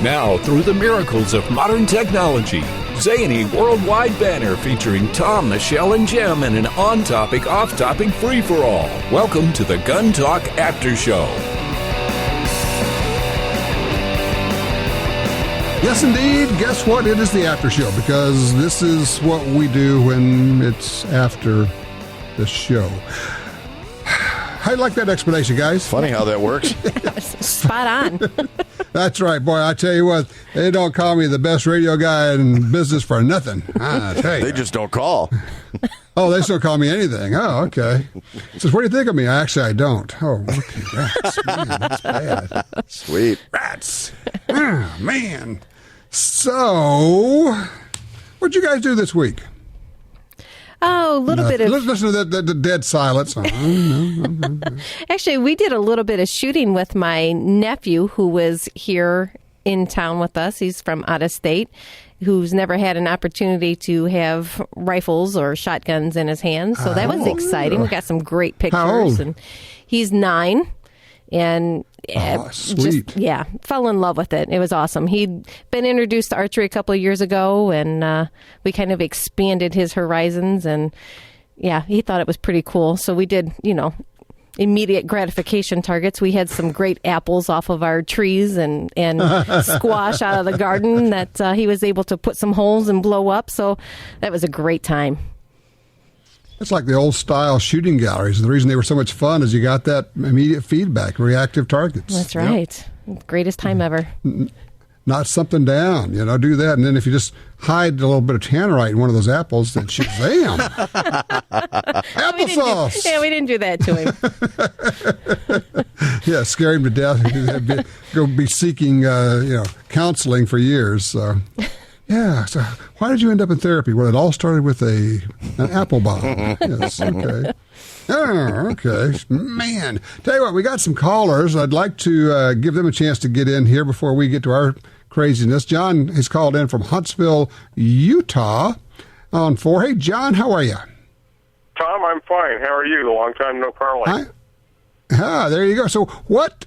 Now, through the miracles of modern technology, zany worldwide banner featuring Tom, Michelle, and Jim in an on-topic, off-topic free-for-all. Welcome to the Gun Talk After Show. Yes, indeed. Guess what? It is the after show, because this is what we do when it's after the show. I like that explanation, guys. Funny how that works. Spot on. That's right, boy. I tell you what, they don't call me the best radio guy in business for nothing. I tell you. They just don't call. Oh, they still call me anything. Oh, okay. Says, what do you think of me? Actually, I don't. Oh, okay. Rats. Man, that's bad. Sweet. Rats. Oh, man. So, what'd you guys do this week? Oh, a little bit of... Listen to the dead silence. Actually, we did a little bit of shooting with my nephew, who was here in town with us. He's from out of state, who's never had an opportunity to have rifles or shotguns in his hands. So that was exciting. We got some great pictures. How old? And he's 9. And sweet. Fell in love with it. It was awesome. He'd been introduced to archery a couple of years ago, and we kind of expanded his horizons. And he thought it was pretty cool. So we did, immediate gratification targets. We had some great apples off of our trees and squash out of the garden that he was able to put some holes and blow up. So that was a great time. It's like the old style shooting galleries. The reason they were so much fun is you got that immediate feedback, reactive targets. That's right. Yep. Greatest time ever. Not something down, do that. And then if you just hide a little bit of tannerite in one of those apples, then shazam. Applesauce. We didn't do that to him. Scare him to death. He'd go be seeking, counseling for years. So. Yeah, so why did you end up in therapy? Well, it all started with an apple bomb. Yes, okay. Oh, okay. Man, tell you what, we got some callers. I'd like to give them a chance to get in here before we get to our craziness. John has called in from Huntsville, Utah on 4. Hey, John, how are you? Tom, I'm fine. How are you? Long time no calling. There you go. So what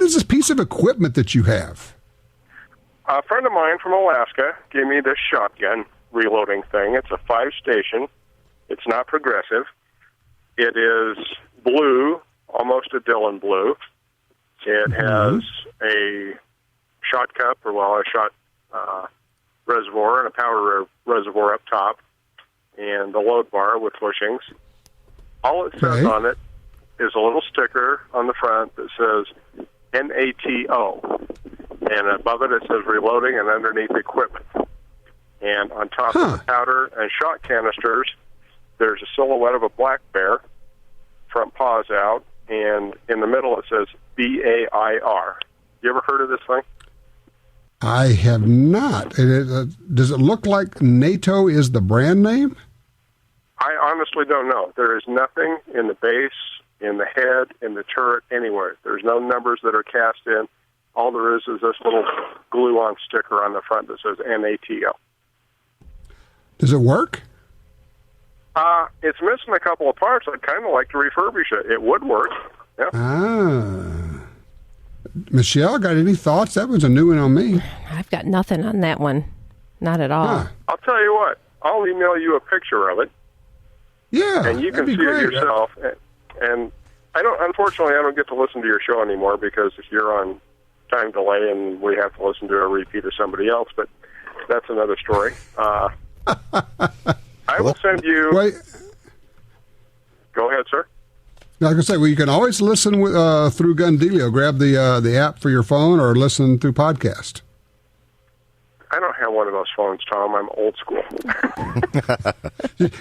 is this piece of equipment that you have? A friend of mine from Alaska gave me this shotgun reloading thing. It's a 5-station. It's not progressive. It is blue, almost a Dillon blue. It has a shot cup, a shot reservoir and a powder reservoir up top, and the load bar with bushings. All it says on it is a little sticker on the front that says NATO. And above it says reloading, and underneath equipment. And on top of the powder and shot canisters, there's a silhouette of a black bear, front paws out, and in the middle it says BAIR. You ever heard of this thing? I have not. Does it look like NATO is the brand name? I honestly don't know. There is nothing in the base, in the head, in the turret, anywhere. There's no numbers that are cast in. All there is this little glue-on sticker on the front that says NATO. Does it work? It's missing a couple of parts. I'd kind of like to refurbish it. It would work. Yeah. Michelle, got any thoughts? That was a new one on me. I've got nothing on that one. Not at all. I'll tell you what. I'll email you a picture of it. Yeah, and you can see it yourself. And unfortunately, I don't get to listen to your show anymore because if you're on time delay and we have to listen to a repeat of somebody else, but that's another story. I will send you... Wait. Go ahead, sir. I was going to say, well, you can always listen through Gundealio. Grab the app for your phone or listen through podcast. I don't have one of those phones, Tom. I'm old school.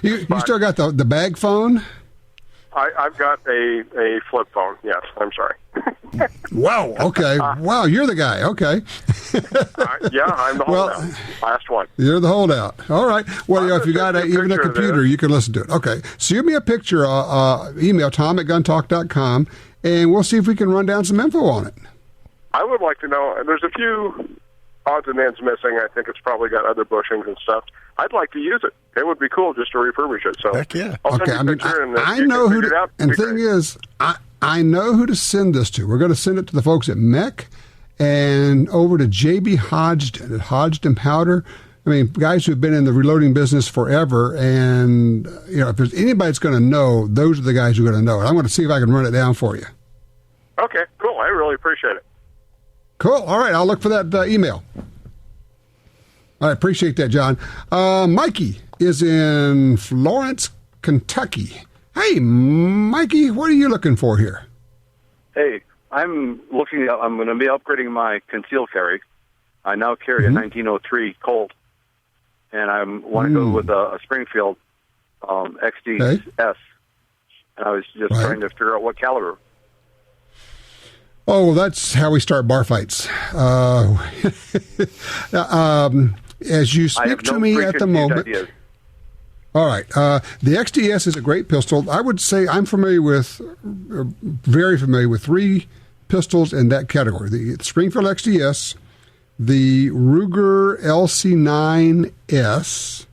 you still got the bag phone? I've got a flip phone, yes. I'm sorry. Wow, okay. Wow, you're the guy. Okay. I'm the holdout. Last one. You're the holdout. All right. Well, if you got even a computer, you can listen to it. Okay. Send me a picture, email tom@guntalk.com, and we'll see if we can run down some info on it. I would like to know, there's a few odds and ends missing. I think it's probably got other bushings and stuff. I'd like to use it. It would be cool just to refurbish it. So heck yeah. I'll send you a picture, I know who to, and the thing is, I know who to send this to. We're going to send it to the folks at MEC, and over to J.B. Hodgdon at Hodgdon Powder. I mean, guys who've been in the reloading business forever, and if there's anybody that's going to know, those are the guys who are going to know it. I'm going to see if I can run it down for you. Okay, cool. I really appreciate it. Cool. All right, I'll look for that email. I appreciate that, John. Mikey is in Florence, Kentucky. Hey, Mikey, what are you looking for here? Hey, I'm going to be upgrading my concealed carry. I now carry a 1903 Colt, and I want to go with a Springfield XDS. And I was just trying to figure out what caliber. Oh, that's how we start bar fights. As you speak to me at the moment. Ideas. All right. The XDS is a great pistol. I would say I'm very familiar with three pistols in that category. The Springfield XDS, the Ruger LC9S,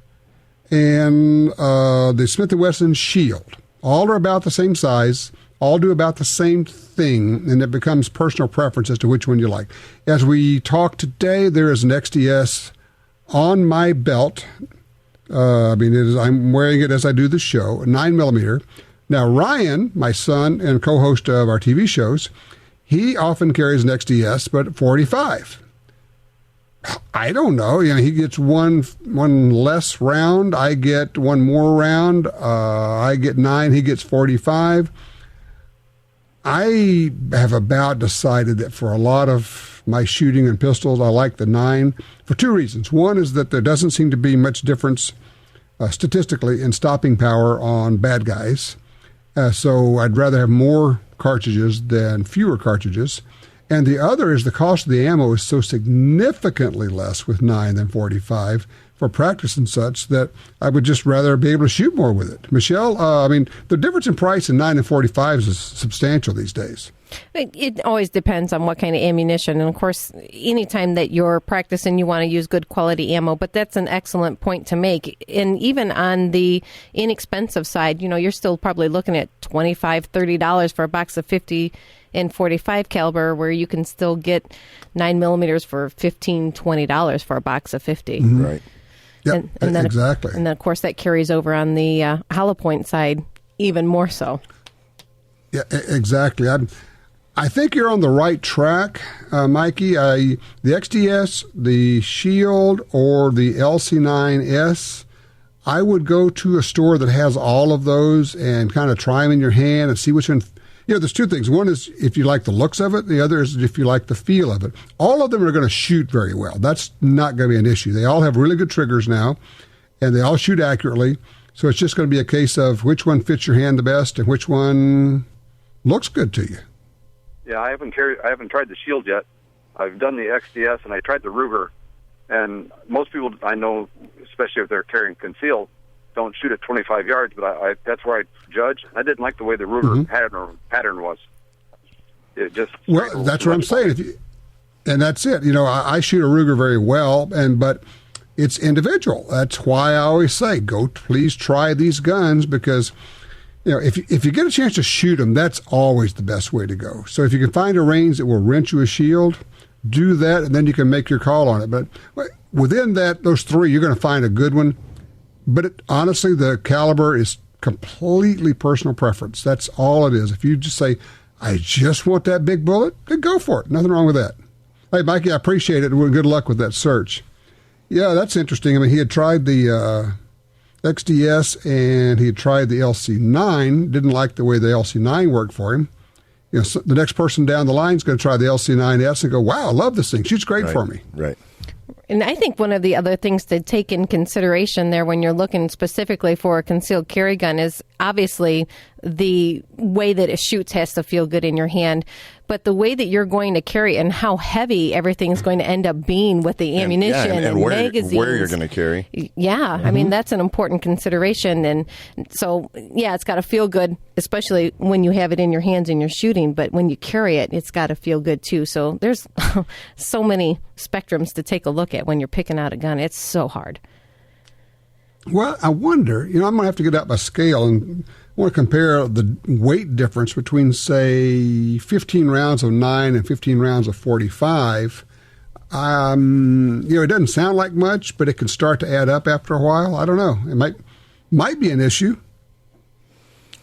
and the Smith & Wesson Shield. All are about the same size. All do about the same thing, and it becomes personal preference as to which one you like. As we talk today, there is an XDS on my belt. I'm wearing it as I do the show, a 9mm. Now, Ryan, my son and co-host of our TV shows, he often carries an XDS, but 45. I don't know. He gets one less round. I get one more round. I get 9. He gets 45. I have about decided that for a lot of my shooting and pistols, I like the 9 for two reasons. One is that there doesn't seem to be much difference statistically in stopping power on bad guys. So I'd rather have more cartridges than fewer cartridges. And the other is the cost of the ammo is so significantly less with 9 than 45 for practice and such that I would just rather be able to shoot more with it. Michelle, the difference in price in 9 and 45s is substantial these days. It always depends on what kind of ammunition. And, of course, anytime that you're practicing, you want to use good quality ammo. But that's an excellent point to make. And even on the inexpensive side, you're still probably looking at $25, $30 for a box of 50 and 45 caliber, where you can still get 9mm for $15, $20 for a box of 50. Mm-hmm. Right. Yep, and then, exactly. And then, of course, that carries over on the hollow point side even more so. Yeah, exactly. I think you're on the right track, Mikey. The XDS, the Shield, or the LC9S, I would go to a store that has all of those and kind of try them in your hand and see which one. There's two things. One is if you like the looks of it. The other is if you like the feel of it. All of them are going to shoot very well. That's not going to be an issue. They all have really good triggers now, and they all shoot accurately. So it's just going to be a case of which one fits your hand the best and which one looks good to you. Yeah, I haven't tried the Shield yet. I've done the XDS, and I tried the Ruger. And most people I know, especially if they're carrying concealed, don't shoot at 25 yards, but that's where I judge. I didn't like the way the Ruger pattern was. It just that's what I'm saying. And that's it. I shoot a Ruger very well, but it's individual. That's why I always say, please try these guns, because if you get a chance to shoot them, that's always the best way to go. So if you can find a range that will rent you a shield, do that, and then you can make your call on it. But within those three, you're going to find a good one. But honestly, the caliber is completely personal preference. That's all it is. If you just say, I just want that big bullet, then go for it. Nothing wrong with that. Hey, Mikey, I appreciate it. Good luck with that search. Yeah, that's interesting. He had tried the XDS and he had tried the LC9. Didn't like the way the LC9 worked for him. So the next person down the line is going to try the LC9S and go, wow, I love this thing. Shoots great for me. Right. And I think one of the other things to take in consideration there when you're looking specifically for a concealed carry gun is obviously the way that it shoots has to feel good in your hand, but the way that you're going to carry and how heavy everything's going to end up being with the ammunition and magazines. Where you're going to carry. Yeah, I mean, that's an important consideration. And so, yeah, it's got to feel good, especially when you have it in your hands and you're shooting, but when you carry it, it's got to feel good too. So there's so many spectrums to take a look at when you're picking out a gun. It's so hard. Well, I wonder, I'm going to have to get out my scale and I want to compare the weight difference between, say, 15 rounds of 9 and 15 rounds of 45. It doesn't sound like much, but it can start to add up after a while. I don't know. It might be an issue.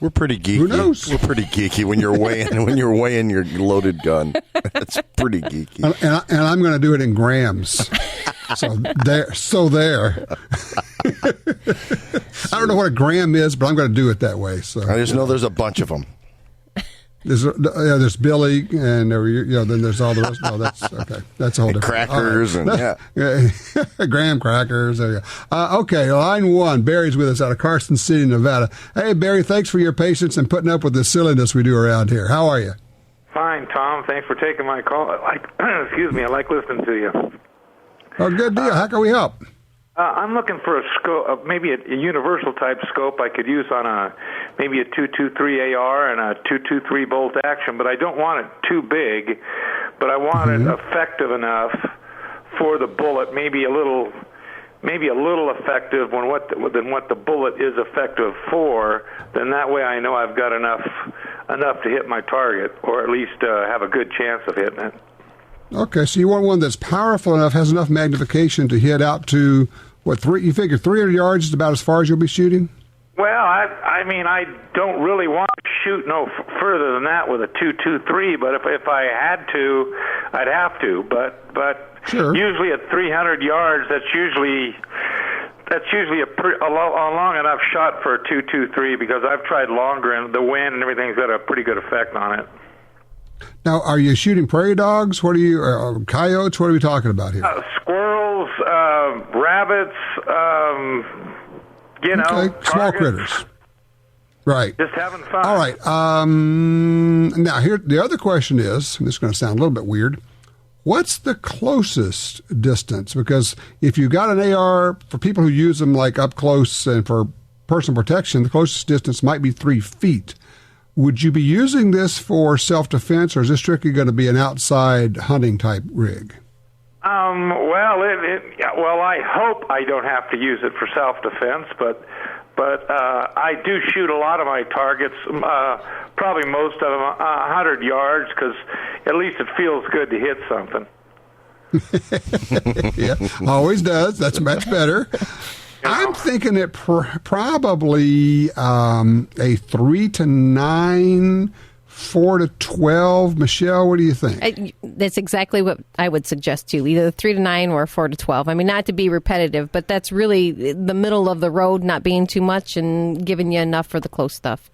We're pretty geeky. Who knows? We're pretty geeky when you're weighing your loaded gun. That's pretty geeky. And I'm going to do it in grams. So there. I don't know what a gram is, but I'm going to do it that way. So I just know there's a bunch of them. There's Billy, and then there's all the rest. No, that's okay. That's a whole different. Crackers right. and graham crackers. There you go. Okay, line 1. Barry's with us out of Carson City, Nevada. Hey, Barry, thanks for your patience and putting up with the silliness we do around here. How are you? Fine, Tom. Thanks for taking my call. Excuse me. I like listening to you. Oh, good deal. How can we help? I'm looking for a scope, maybe a universal type scope I could use on maybe a 223 AR and a 223 bolt action, but I don't want it too big, but I want it effective enough for the bullet, maybe a little effective than what the bullet is effective for. Then that way I know I've got enough to hit my target, or at least have a good chance of hitting it. Okay, so you want one that's powerful enough, has enough magnification to hit out to, you figure 300 yards is about as far as you'll be shooting? Well, I mean, I don't really want to shoot no further than that with a 223, but if I had to, I'd have to. But sure. Usually at 300 yards, that's usually a long enough shot for a 223, because I've tried longer and the wind and everything's got a pretty good effect on it. Now, are you shooting prairie dogs? What are you, coyotes? What are we talking about here? Squirrels, rabbits, okay. Small critters. Right. Just having fun. All right. Now, here, the other question is, and this is going to sound a little bit weird, what's the closest distance? Because if you got an AR, for people who use them like up close and for personal protection, the closest distance might be 3 feet. Would you be using this for self-defense, or is this strictly going to be an outside hunting type rig? Well, I hope I don't have to use it for self-defense, but I do shoot a lot of my targets, probably most of them 100 yards, because at least it feels good to hit something. Yeah, always does. That's much better. I'm thinking it probably a 3 to 9, 4 to 12. Michelle, what do you think? That's exactly what I would suggest too. Either 3 to 9 or 4 to 12. I mean, not to be repetitive, but that's really the middle of the road, not being too much and giving you enough for the close stuff.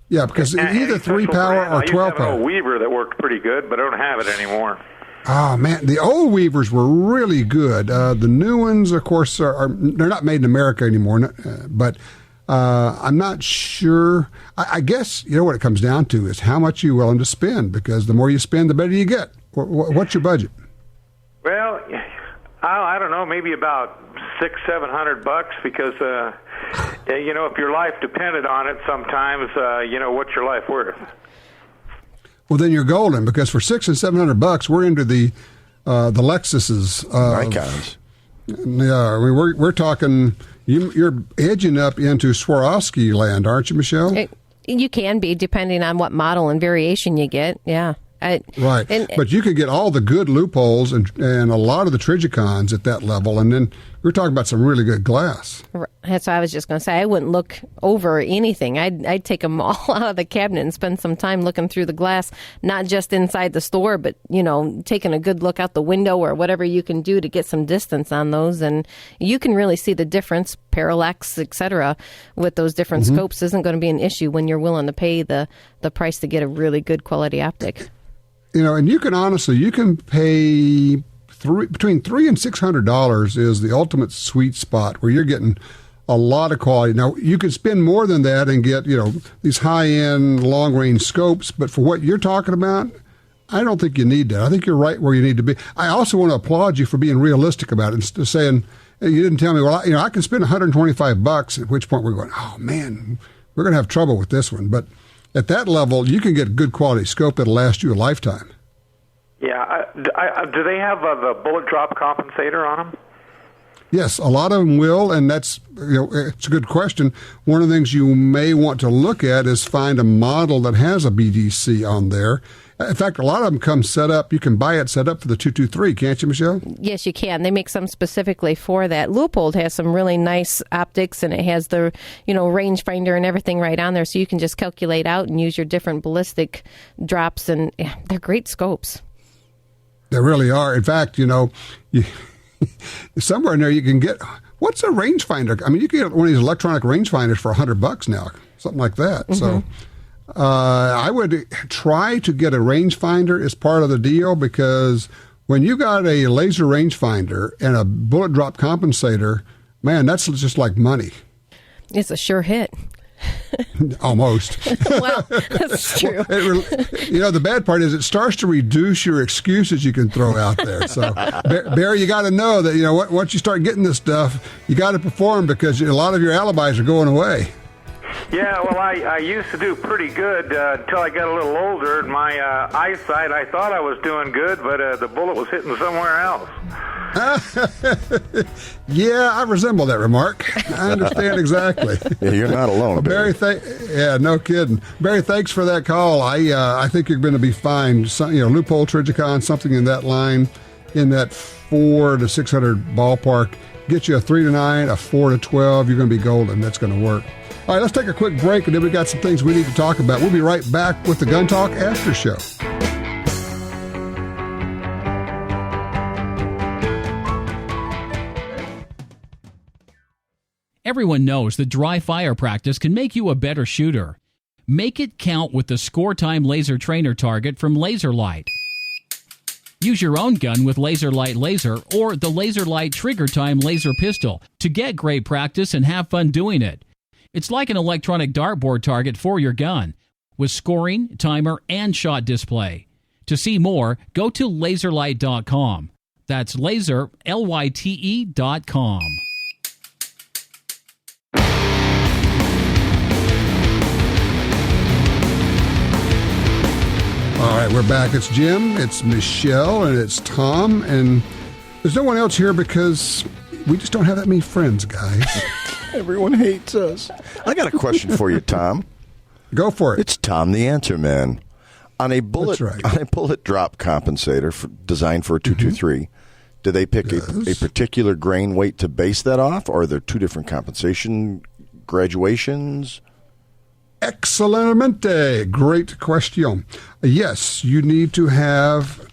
Yeah, because either 3 power or 12 power. I used to have power. an old Weaver that worked pretty good, but I don't have it anymore. Oh, man, the old Weavers were really good. The new ones, of course, they're not made in America anymore, but I'm not sure. I guess, what it comes down to is how much you're willing to spend, because the more you spend, the better you get. What's your budget? Well, I don't know, maybe about $600-700, because, if your life depended on it, sometimes, what's your life worth? Well, then you're golden, because for $600 and $700, we're into the Lexuses. Icons. Yeah, I mean, we're talking. You're edging up into Swarovski land, aren't you, Michelle? You can be, depending on what model and variation you get. Yeah. Right, but you could get all the good loopholes and a lot of the Trigicons at that level, and then we're talking about some really good glass. That's what I was just going to say. I wouldn't look over anything. I'd take them all out of the cabinet and spend some time looking through the glass, not just inside the store, but, taking a good look out the window or whatever you can do to get some distance on those. And you can really see the difference, parallax, etc., with those different scopes isn't going to be an issue when you're willing to pay the price to get a really good quality optic. And you can pay between $300 and $600 is the ultimate sweet spot where you're getting a lot of quality. Now, you could spend more than that and get, these high-end long-range scopes, but for what you're talking about, I don't think you need that. I think you're right where you need to be. I also want to applaud you for being realistic about it, instead of saying, you didn't tell me, well, I can spend $125, at which point we're going, oh, man, we're going to have trouble with this one. But at that level, you can get a good quality scope that'll last you a lifetime. Yeah. Do they have the bullet drop compensator on them? Yes, a lot of them will, and that's, it's a good question. One of the things you may want to look at is find a model that has a BDC on there. In fact, a lot of them come set up. You can buy it set up for the 223, can't you, Michelle? Yes, you can. They make some specifically for that. Leupold has some really nice optics, and it has the, rangefinder and everything right on there, so you can just calculate out and use your different ballistic drops, and they're great scopes. They really are. In fact, somewhere in there you can get, what's a rangefinder? I mean, you can get one of these electronic rangefinders for $100 now, something like that. Mm-hmm. So I would try to get a rangefinder as part of the deal, because when you got a laser rangefinder and a bullet drop compensator, man, that's just like money. It's a sure hit. Almost. Well, that's true. The bad part is it starts to reduce your excuses you can throw out there. So, Barry, you got to know that, once you start getting this stuff, you got to perform, because a lot of your alibis are going away. Yeah, well, I used to do pretty good until I got a little older. And my eyesight, I thought I was doing good, but the bullet was hitting somewhere else. Yeah, I resemble that remark. I understand exactly. Yeah, you're not alone, Barry. No kidding. Barry, thanks for that call. I think you're going to be fine. Leupold, Trigicon, something in that line, in that 400 to 600 ballpark. Get you a 3 to 9, a 4 to 12. You're going to be golden. That's going to work. All right, let's take a quick break, and then we got some things we need to talk about. We'll be right back with the Gun Talk After Show. Everyone knows that dry fire practice can make you a better shooter. Make it count with the Score Time Laser Trainer Target from LaserLight. Use your own gun with LaserLight Laser or the LaserLight Trigger Time Laser Pistol to get great practice and have fun doing it. It's like an electronic dartboard target for your gun, with scoring, timer, and shot display. To see more, go to laserlight.com. That's laser, LYTE.com. All right, we're back. It's Jim, it's Michelle, and it's Tom, and there's no one else here because we just don't have that many friends, guys. Everyone hates us. I got a question for you, Tom. Go for it. It's Tom the Answer Man. On a bullet drop compensator designed for a 223, do they pick a particular grain weight to base that off, or are there two different compensation graduations? Excelente. Great question. Yes, you need to have,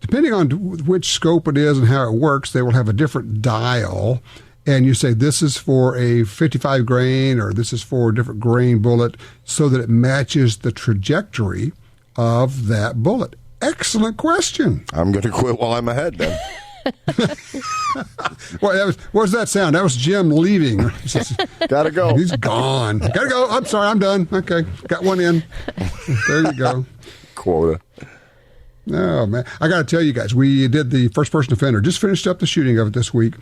depending on which scope it is and how it works, they will have a different dial. And you say this is for a 55 grain or this is for a different grain bullet, so that it matches the trajectory of that bullet. Excellent question. I'm going to quit while I'm ahead then. Well, what was that sound? That was Jim leaving. Gotta go. He's gone. Gotta go. I'm sorry, I'm done. Okay, got one in. There you go. Quota. Oh, man. I got to tell you guys, we did the first-person offender. Just finished up the shooting of it this week.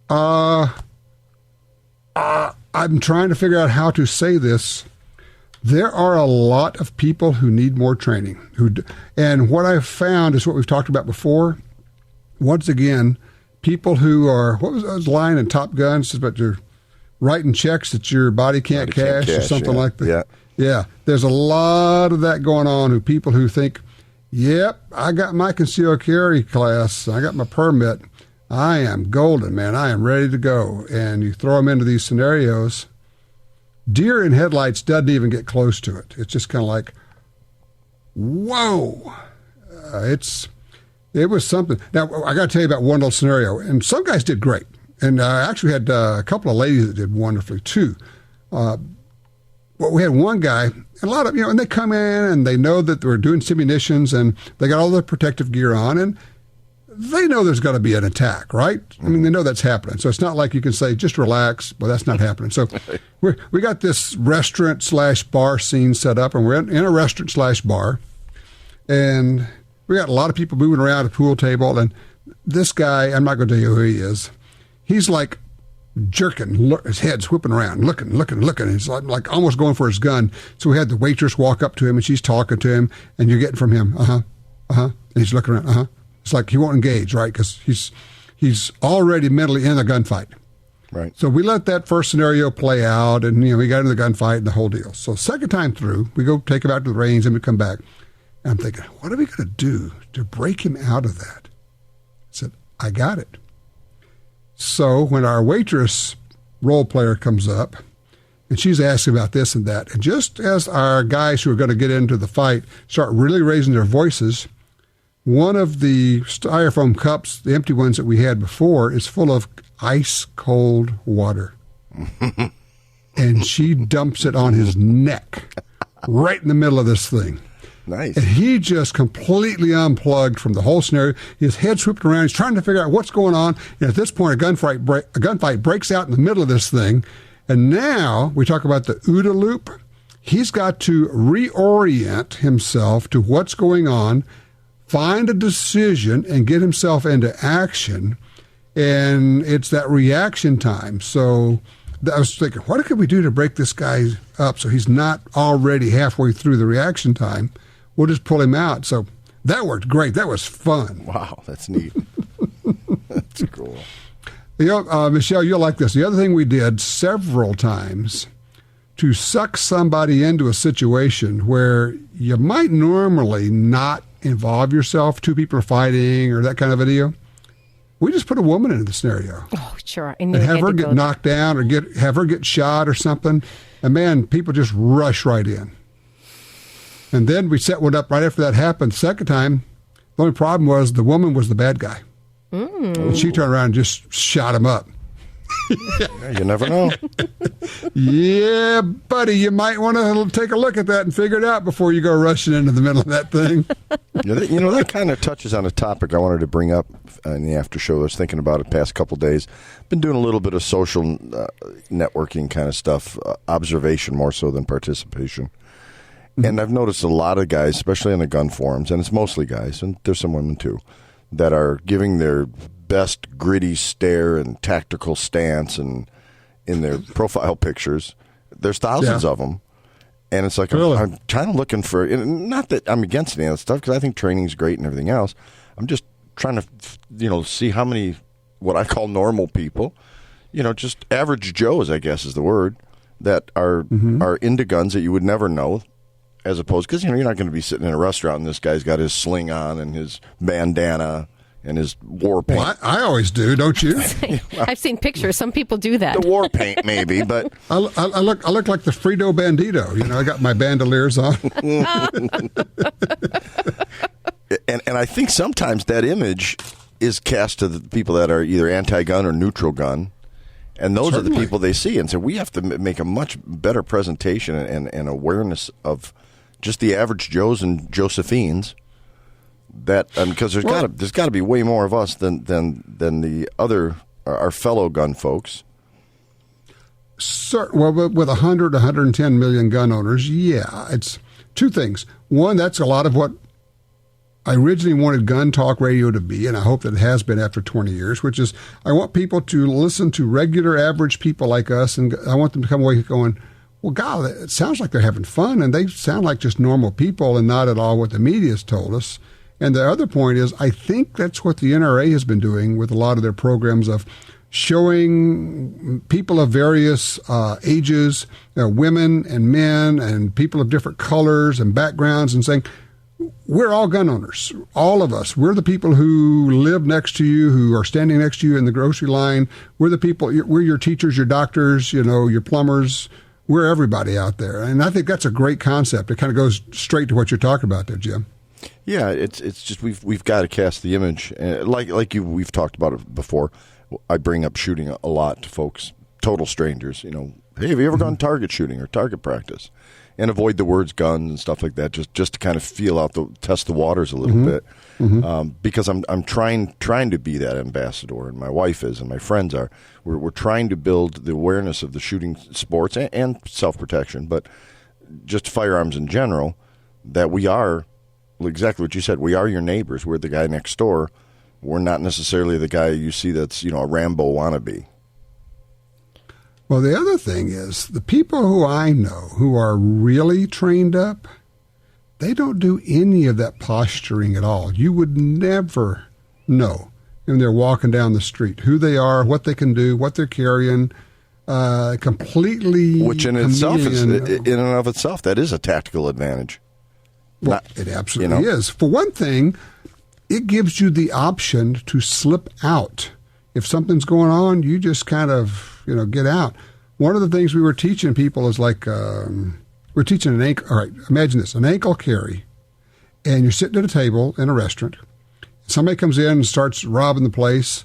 I'm trying to figure out how to say this. There are a lot of people who need more training. And what I've found is what we've talked about before. Once again, people who are, what was that line in Top Gun? It's about you're writing checks that your body can't cash or something like that. Yeah. There's a lot of that going on. People who think, yep, I got my concealed carry class. I got my permit. I am golden, man. I am ready to go. And you throw them into these scenarios. Deer in headlights doesn't even get close to it. It's just kind of like, whoa. It was something. Now, I got to tell you about one little scenario. And some guys did great. And I actually had a couple of ladies that did wonderfully, too. Well, we had one guy, and a lot of, and they come in and they know that we're doing simunitions and they got all the protective gear on and they know there's got to be an attack, right? I mean, they know that's happening. So it's not like you can say, just relax. Well, that's not happening. So we got this restaurant/bar scene set up, and we're in a restaurant/bar. And we got a lot of people moving around a pool table. And this guy, I'm not going to tell you who he is. He's like jerking, his head's whipping around, looking. He's like almost going for his gun. So we had the waitress walk up to him, and she's talking to him, and you're getting from him, and he's looking around, It's like he won't engage, right? Because he's already mentally in a gunfight. Right. So we let that first scenario play out, and we got into the gunfight and the whole deal. So second time through, we go take him out to the range, and we come back. And I'm thinking, what are we going to do to break him out of that? I said, I got it. So when our waitress role player comes up, and she's asking about this and that, and just as our guys who are going to get into the fight start really raising their voices, one of the styrofoam cups, the empty ones that we had before, is full of ice cold water. And she dumps it on his neck right in the middle of this thing. Nice. And he just completely unplugged from the whole scenario. His head swooped around. He's trying to figure out what's going on. And at this point, a gunfight breaks out in the middle of this thing. And now we talk about the OODA loop. He's got to reorient himself to what's going on, find a decision, and get himself into action. And it's that reaction time. So I was thinking, what could we do to break this guy up so he's not already halfway through the reaction time? We'll just pull him out. So that worked great. That was fun. Wow, that's neat. That's cool. Michelle, you'll like this. The other thing we did several times to suck somebody into a situation where you might normally not involve yourself, two people are fighting or that kind of a deal. We just put a woman into the scenario. Oh, sure. And have her get knocked down or have her get shot or something. And man, people just rush right in. And then we set one up right after that happened. Second time, the only problem was the woman was the bad guy. And she turned around and just shot him up. Yeah, you never know. Yeah, buddy, you might want to take a look at that and figure it out before you go rushing into the middle of that thing. That kind of touches on a topic I wanted to bring up in the after show. I was thinking about it the past couple of days. Been doing a little bit of social networking kind of stuff, observation more so than participation. And I've noticed a lot of guys, especially in the gun forums, and it's mostly guys, and there's some women too, that are giving their best gritty stare and tactical stance and in their profile pictures. There's thousands of them. And it's like, really? I'm kind of looking for, not that I'm against any of that stuff, because I think training's great and everything else. I'm just trying to, see how many, what I call normal people, just average Joes, I guess is the word, that are into guns that you would never know, as opposed, because, you're not going to be sitting in a restaurant and this guy's got his sling on and his bandana and his war paint. Well, I always do, don't you? I've seen pictures. Some people do that. The war paint, maybe, but I look like the Frito Bandito. I got my bandoliers on. and I think sometimes that image is cast to the people that are either anti-gun or neutral gun, and those are the people they see. And so we have to make a much better presentation and awareness of just the average Joes and Josephines. That because there's got to be way more of us than the other our fellow gun folks. Well, with 110 million gun owners, it's two things. One, that's a lot of what I originally wanted Gun Talk Radio to be, and I hope that it has been after 20 years, which is I want people to listen to regular average people like us, and I want them to come away going, well, God, it sounds like they're having fun, and they sound like just normal people and not at all what the media's told us. And the other point is, I think that's what the NRA has been doing with a lot of their programs of showing people of various ages, women and men and people of different colors and backgrounds, and saying, we're all gun owners, all of us. We're the people who live next to you, who are standing next to you in the grocery line. We're the people, we're your teachers, your doctors, your plumbers. We're everybody out there. And I think that's a great concept. It kind of goes straight to what you're talking about there, Jim. Yeah, it's just we've got to cast the image, like we've talked about it before. I bring up shooting a lot to folks, total strangers. Hey, have you ever gone target shooting or target practice? And avoid the words guns and stuff like that, just to kind of feel out test the waters a little bit, because I'm trying to be that ambassador, and my wife is, and my friends are. We're trying to build the awareness of the shooting sports and self protection, but just firearms in general. That we are. Exactly what you said. We are your neighbors. We're the guy next door. We're not necessarily the guy you see that's, a Rambo wannabe. Well, the other thing is the people who I know who are really trained up, they don't do any of that posturing at all. You would never know. when they're walking down the street. Who they are, what they can do, what they're carrying, completely. Which in itself is, in and of itself, that is a tactical advantage. Well, it absolutely is. For one thing, it gives you the option to slip out. If something's going on, you just kind of, get out. One of the things we were teaching people is like, we're teaching an ankle. All right, imagine this, an ankle carry. And you're sitting at a table in a restaurant. Somebody comes in and starts robbing the place.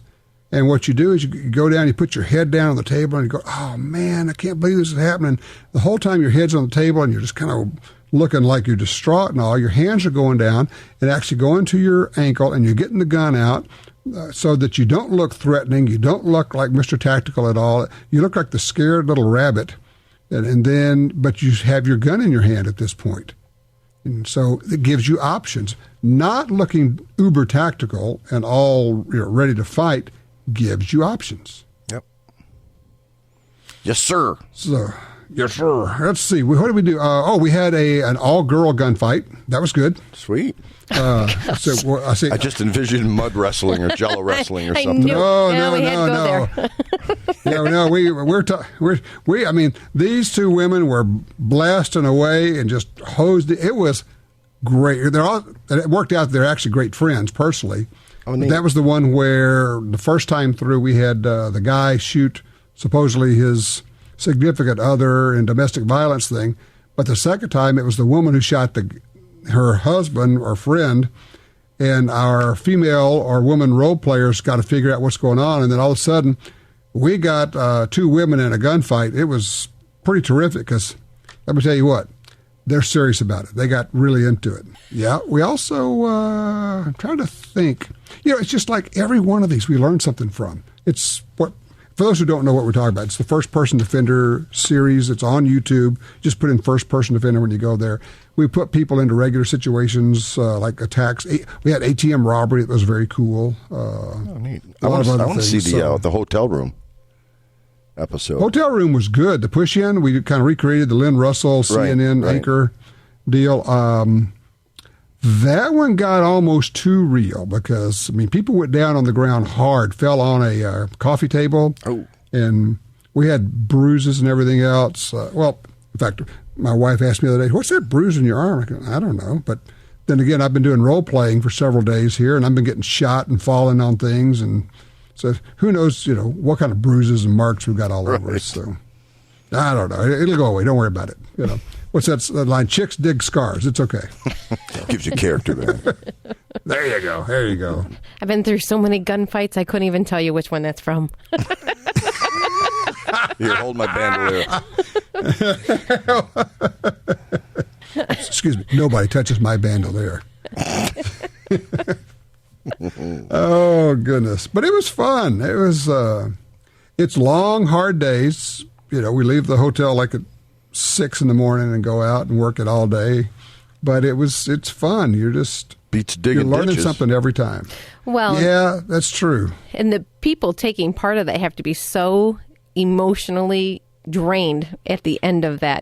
And what you do is you go down, you put your head down on the table, and you go, oh, man, I can't believe this is happening. The whole time your head's on the table and you're just kind of looking like you're distraught and all. Your hands are going down and actually going to your ankle, and you're getting the gun out so that you don't look threatening. You don't look like Mr. Tactical at all. You look like the scared little rabbit. But you have your gun in your hand at this point. And so it gives you options. Not looking uber tactical and all ready to fight gives you options. Yep. Yes, sir. So, yes, sir. Let's see. What did we do? We had an all-girl gunfight. That was good. Sweet. I just envisioned mud wrestling or jello wrestling or something. No. I mean, these two women were blasting away and just hosed it. It was great. It worked out. They're actually great friends personally. That was the one where the first time through we had the guy shoot supposedly his significant other in domestic violence thing, but the second time it was the woman who shot her husband or friend, and our female or woman role players got to figure out what's going on, and then all of a sudden we got two women in a gunfight. It was pretty terrific because, let me tell you what, they're serious about it. They got really into it. Yeah, we also, I'm trying to think, it's just like every one of these we learned something from. It's for those who don't know what we're talking about, it's the First Person Defender series. It's on YouTube. Just put in First Person Defender when you go there. We put people into regular situations like attacks. We had ATM robbery. It was very cool. Neat. I want to see the hotel room episode. Hotel room was good. The push-in, we kind of recreated the Lynn Russell CNN anchor deal. That one got almost too real because, people went down on the ground hard, fell on a coffee table, and we had bruises and everything else. In fact, my wife asked me the other day, what's that bruise in your arm? I don't know. But then again, I've been doing role-playing for several days here, and I've been getting shot and falling on things. And so who knows, what kind of bruises and marks we've got all over us. So I don't know. It'll go away. Don't worry about it. What's that line? Chicks dig scars. It's okay. Gives you character, man. There you go. I've been through so many gunfights, I couldn't even tell you which one that's from. Here, hold my bandolier. Excuse me. Nobody touches my bandolier. Oh, goodness. But it was fun. It was, it's long, hard days. We leave the hotel like at 6 in the morning and go out and work it all day. But it's fun. You're just beats digging you're learning ditches. something every time. Well, yeah, that's true. And the people taking part of that have to be so emotionally drained at the end of that.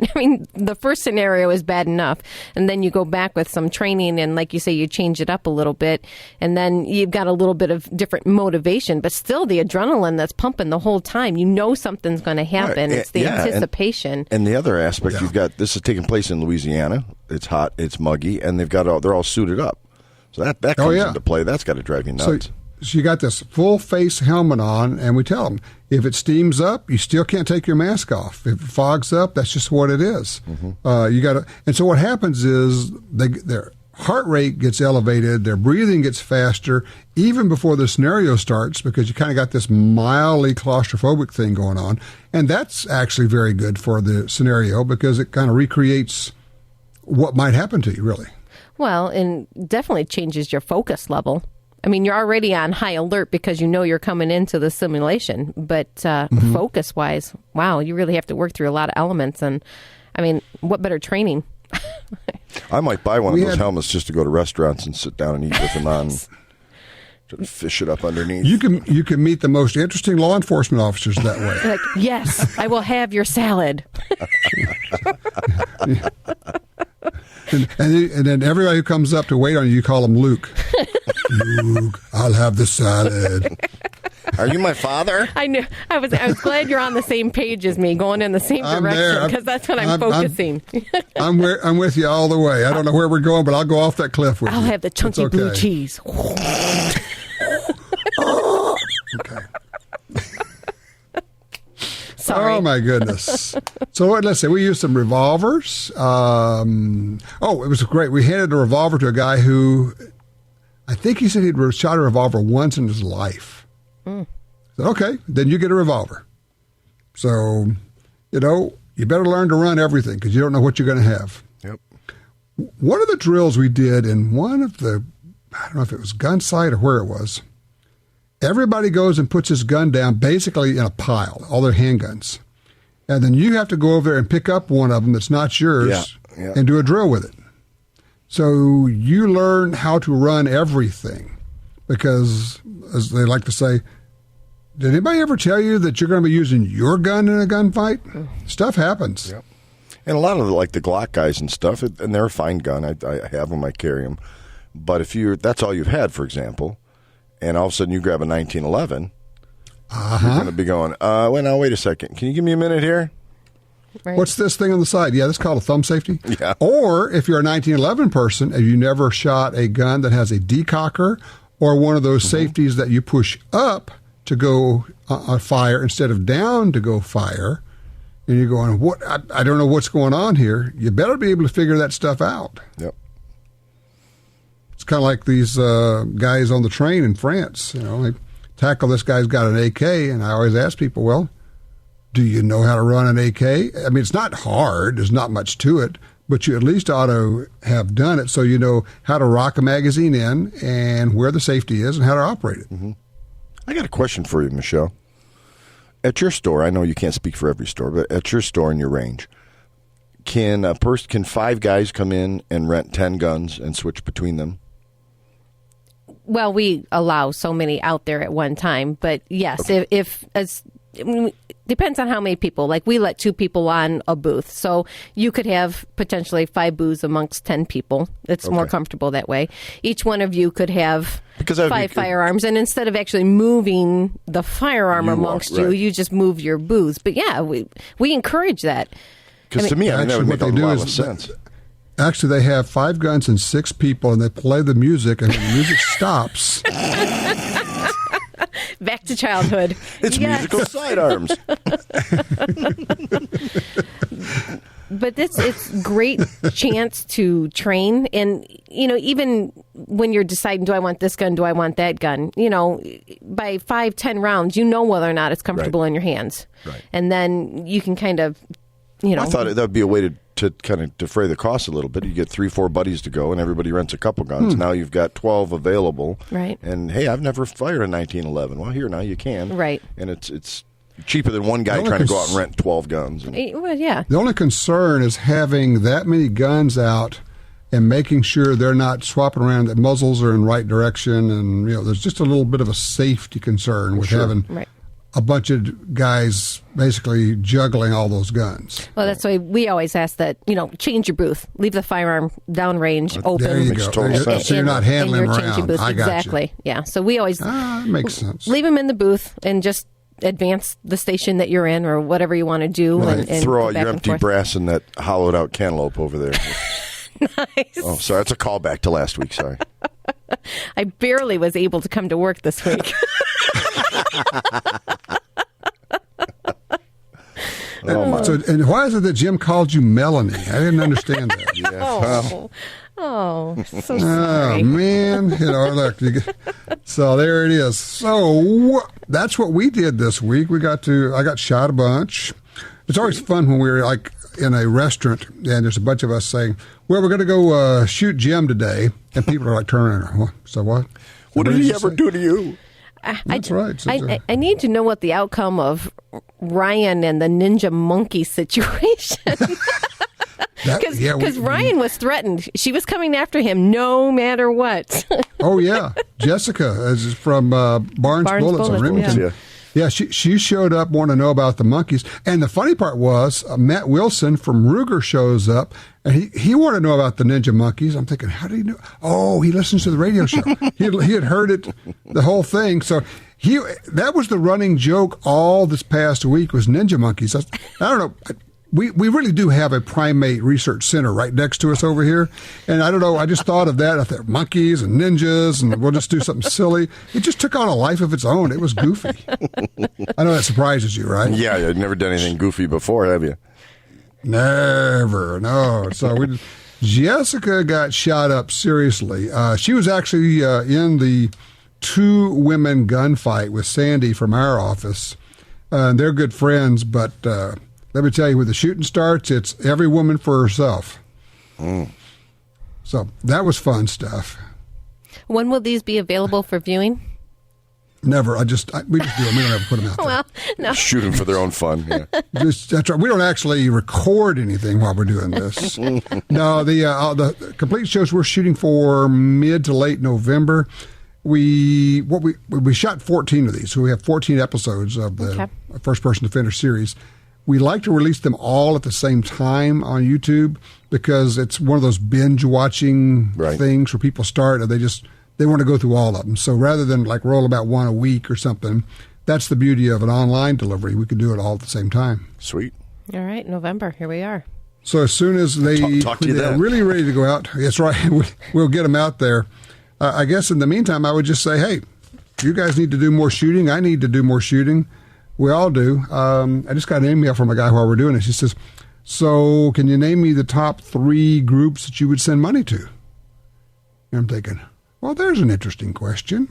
The first scenario is bad enough, and then you go back with some training, and like you say, you change it up a little bit, and then you've got a little bit of different motivation, but still the adrenaline that's pumping the whole time. Something's going to happen. Right. It's the anticipation. And the other aspect, you've got, this is taking place in Louisiana. It's hot, it's muggy, and they're all suited up. So that comes into play. That's got to drive you nuts. So you got this full face helmet on, and we tell them, if it steams up, you still can't take your mask off. If it fogs up, that's just what it is. Mm-hmm. And so what happens is their heart rate gets elevated, their breathing gets faster, even before the scenario starts, because you kind of got this mildly claustrophobic thing going on. And that's actually very good for the scenario because it kind of recreates what might happen to you, really. Well, and definitely changes your focus level. You're already on high alert because you're coming into the simulation. But focus-wise, wow, you really have to work through a lot of elements. And, what better training? I might buy one of those helmets just to go to restaurants and sit down and eat with them on. To fish it up underneath. You can meet the most interesting law enforcement officers that way. Like, yes, I will have your salad. And then everybody who comes up to wait on you, you call them Luke. Luke, I'll have the salad. Are you my father? I knew. I was glad you're on the same page as me, going in the same direction, because that's what I'm focusing. I'm with you all the way. I don't know where we're going, but I'll go off that cliff with you. I'll have the chunky blue cheese. Okay. Sorry. Oh, my goodness. So let's see. We used some revolvers. It was great. We handed a revolver to a guy who, I think he said he'd shot a revolver once in his life. I said, okay, then you get a revolver. So, you better learn to run everything because you don't know what you're going to have. Yep. One of the drills we did in one of the, I don't know if it was gun sight or where it was, everybody goes and puts his gun down basically in a pile, all their handguns. And then you have to go over there and pick up one of them that's not yours and do a drill with it. So you learn how to run everything because, as they like to say, did anybody ever tell you that you're going to be using your gun in a gunfight? Stuff happens. Yep. And a lot of the Glock guys and stuff, and they're a fine gun. I have them, I carry them. But if that's all you've had, for example, and all of a sudden you grab a 1911, you're going to be going, wait a second. Can you give me a minute here? Right. What's this thing on the side? Yeah, that's called a thumb safety. Yeah. Or if you're a 1911 person and you never shot a gun that has a decocker or one of those safeties that you push up to go fire instead of down to go fire, and you're going, "What? I don't know what's going on here." You better be able to figure that stuff out. Yep. It's kind of like these guys on the train in France. They tackle this guy's got an AK, and I always ask people, well, do you know how to run an AK? I mean, it's not hard. There's not much to it, but you at least ought to have done it so you know how to rock a magazine in and where the safety is and how to operate it. Mm-hmm. I got a question for you, Michelle. At your store, I know you can't speak for every store, but at your store in your range, can 5 guys come in and rent 10 guns and switch between them? Well, we allow so many out there at one time, but yes, okay. if depends on how many people. Like we let 2 people on a booth, so you could have potentially 5 booths amongst 10 people. It's more comfortable that way. Each one of you could have 5 firearms, and instead of actually moving the firearm amongst you, you just move your booths. But yeah, we encourage that. Because to me, that would make a lot of sense. Actually, they have 5 guns and 6 people, and they play the music, and when the music stops. Back to childhood. It's musical sidearms. But it's great chance to train. And, even when you're deciding, do I want this gun, do I want that gun? By 5-10 rounds, you know whether or not it's comfortable in your hands. Right. And then you can kind of, I thought that would be a way to kind of defray the cost a little bit. You get 3-4 buddies to go, and everybody rents a couple guns. Now you've got 12 available. Right. And, hey, I've never fired a 1911. Well, here, now you can. Right. And it's cheaper than one guy trying to go out and rent 12 guns. Well, yeah. The only concern is having that many guns out and making sure they're not swapping around, that muzzles are in the right direction. And, there's just a little bit of a safety concern with having a bunch of guys basically juggling all those guns. Well, that's why we always ask that, change your booth. Leave the firearm downrange open. There you go. So you're not handling them around. I got exactly. You. Yeah. So we always makes sense. Leave them in the booth and just advance the station that you're in or whatever you want to do. Right. And throw out your empty brass and that hollowed out cantaloupe over there. Nice. Oh, sorry. That's a callback to last week. Sorry. I barely was able to come to work this week. Oh, my. So, and why is it that Jim called you Melanie? I didn't understand that. Yeah. So sorry. Oh, man. Look. So there it is. So that's what we did this week. I got shot a bunch. It's always fun when we're like in a restaurant and there's a bunch of us saying, well, we're going to go shoot Jim today. And people are like turning around. So what? What did he ever do to you? That's right. So I need to know what the outcome of Ryan and the Ninja Monkey situation. Because Ryan was threatened. She was coming after him no matter what. Oh, yeah. Jessica is from Barnes Bullets in Remington. Yeah. Yeah, she showed up wanting to know about the monkeys. And the funny part was Matt Wilson from Ruger shows up, and he wanted to know about the ninja monkeys. I'm thinking, how did he know? Oh, he listens to the radio show. he had heard it, the whole thing. So that was the running joke all this past week was ninja monkeys. I don't know. We really do have a primate research center right next to us over here. And I don't know, I just thought of that. I thought monkeys and ninjas, and we'll just do something silly. It just took on a life of its own. It was goofy. I know that surprises you, right? Yeah, you've never done anything goofy before, have you? Never, no. So Jessica got shot up seriously. She was actually in the 2 women gunfight with Sandy from our office. They're good friends, but... let me tell you, when the shooting starts, it's every woman for herself. So that was fun stuff. When will these be available for viewing? Never. We just do them. We don't ever put them out there. Well, no. Shoot them for their own fun. Yeah. That's right. We don't actually record anything while we're doing this. No, the complete shows we're shooting for mid to late November. We shot 14 of these, so we have 14 episodes of the First Person Defender series. We like to release them all at the same time on YouTube because it's one of those binge watching things where people start and they want to go through all of them. So rather than like roll about one a week or something, that's the beauty of an online delivery. We can do it all at the same time. Sweet. All right, November, here we are. So as soon as they're really ready to go out, that's right, we'll get them out there. I guess in the meantime, I would just say, hey, you guys need to do more shooting. I need to do more shooting. We all do. I just got an email from a guy while we're doing this. He says, so can you name me the top 3 groups that you would send money to? And I'm thinking, well, there's an interesting question.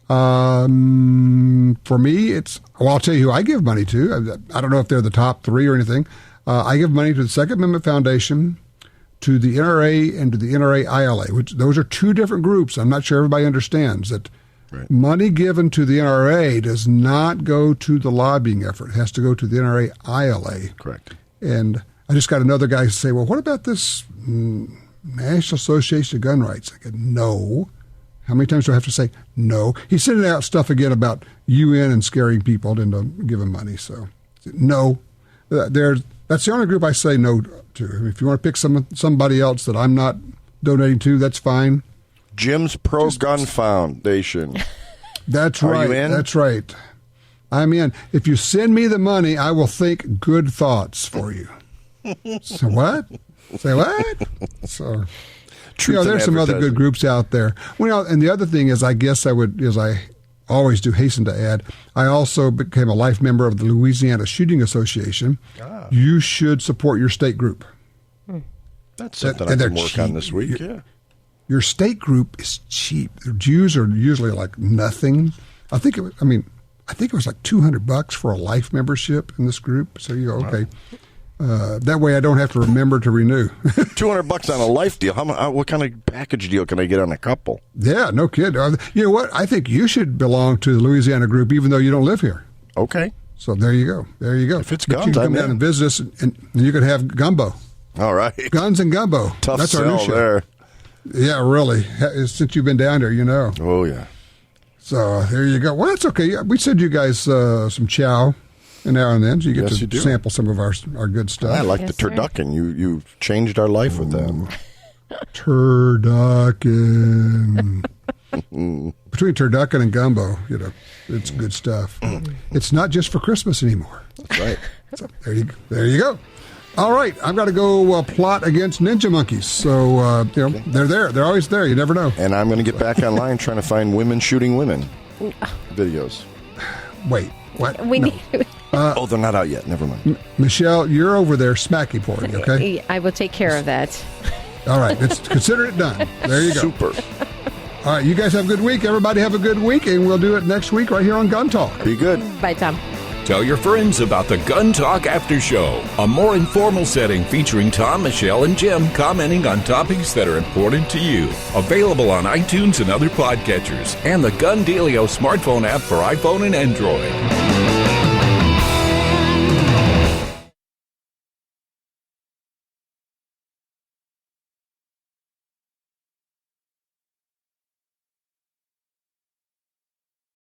For me, I'll tell you who I give money to. I don't know if they're the top 3 or anything. I give money to the Second Amendment Foundation, to the NRA, and to the NRA ILA, which those are 2 different groups. I'm not sure everybody understands that. Right. Money given to the NRA does not go to the lobbying effort. It has to go to the NRA ILA. Correct. And I just got another guy say, well, what about this National Association of Gun Rights? I go, no. How many times do I have to say no? He's sending out stuff again about UN and scaring people into giving money. So, no. That's the only group I say no to. If you want to pick somebody else that I'm not donating to, that's fine. Jim's Pro Gun Foundation. That's right. Are you in? That's right. I'm in. If you send me the money, I will think good thoughts for you. So what? Say what? So, there's some other good groups out there. Well, and the other thing is, I guess as I always do, hasten to add, I also became a life member of the Louisiana Shooting Association. You should support your state group. That's something I can work on this week. Yeah. Your state group is cheap. The dues are usually like nothing. I think it was like $200 for a life membership in this group. So you go, okay. That way I don't have to remember to renew. $200 on a life deal. What kind of package deal can I get on a couple? Yeah, no kid. You know what? I think you should belong to the Louisiana group even though you don't live here. Okay. So there you go. There you go. If it's guns, you can come down and visit us, and you could have gumbo. All right. Guns and gumbo. Tough That's sell our new show. there. Yeah, really. Since you've been down there, you know. Oh, yeah. So there you go. Well, that's okay. We send you guys some chow now and then, so you get to sample some of our good stuff. I like the turducken. You changed our life with that. Turducken. Between turducken and gumbo, it's good stuff. It's not just for Christmas anymore. That's right. So there you go. All right, I've got to go plot against ninja monkeys. So, they're there. They're always there. You never know. And I'm going to get back online trying to find women shooting women videos. Wait, what? They're not out yet. Never mind. Michelle, you're over there smacky pouring, okay? I will take care of that. All right, consider it done. There you go. Super. All right, you guys have a good week. Everybody have a good week, and we'll do it next week right here on Gun Talk. Be good. Bye, Tom. Tell your friends about the Gun Talk After Show, a more informal setting featuring Tom, Michelle, and Jim commenting on topics that are important to you. Available on iTunes and other podcatchers, and the Gun Dealio smartphone app for iPhone and Android.